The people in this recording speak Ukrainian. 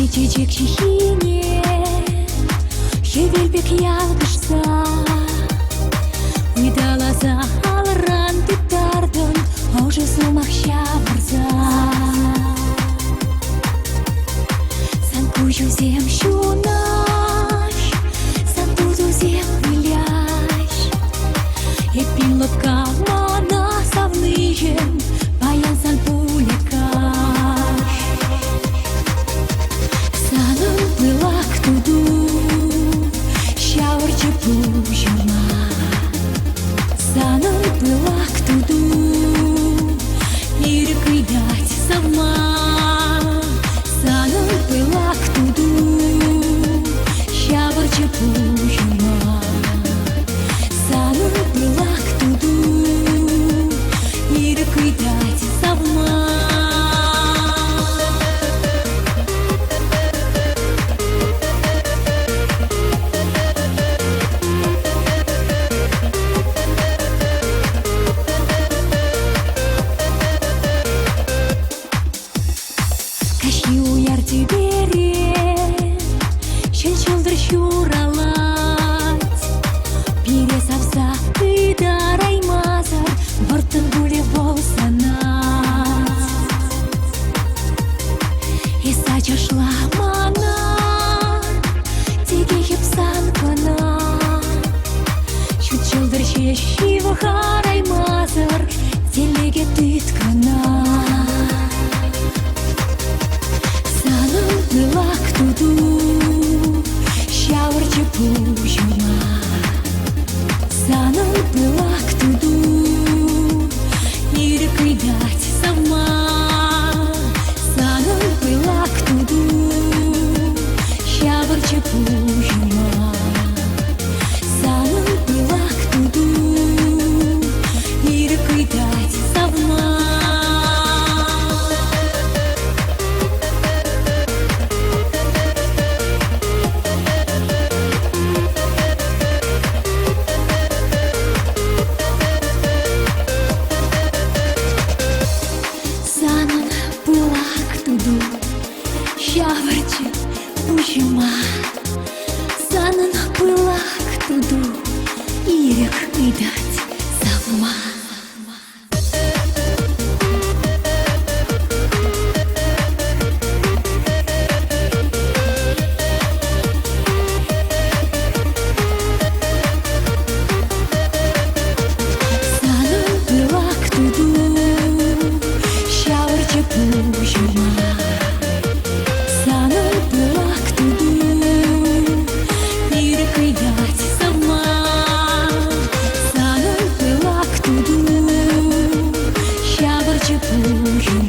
Çiçek şişine Şevil bek yağdışsa Uydalasa алран титардын Ожы сумақша бұрза Сан кужузем шунаш Сан тузузем виляш Епин лодка мана савныжем Баян сан пулекаш Санын пылак туду Шавырчы пужыма Санын пылак туду Ирік ыйдать савма Санын пылак туду Шавырчы пужыма Санын пылак туду Ирік ыйдать савма Ярти берет, шел-шелдыр шуралать. Пире савса ыйдар аймазар, бортын гуле болсанат. Эса чашла мана, теге хепсан кона. Шут-шелдыр шешивы хар аймазар, телеге тыткана. Пылак туду, шавырчы пужыма Санын пылак туду, ирік ыйдать савма Санын пылак туду, шавырчы пужыма Санын пылак туду, ирік ыйдать савма Шавырчы пужыма Санын пылак туду Ирік ыйдать савма Санын пылак туду Шавырчы пужыма Санын пылак туду, ирік ыйдать савма Санын пылак туду, шавырчы пужыма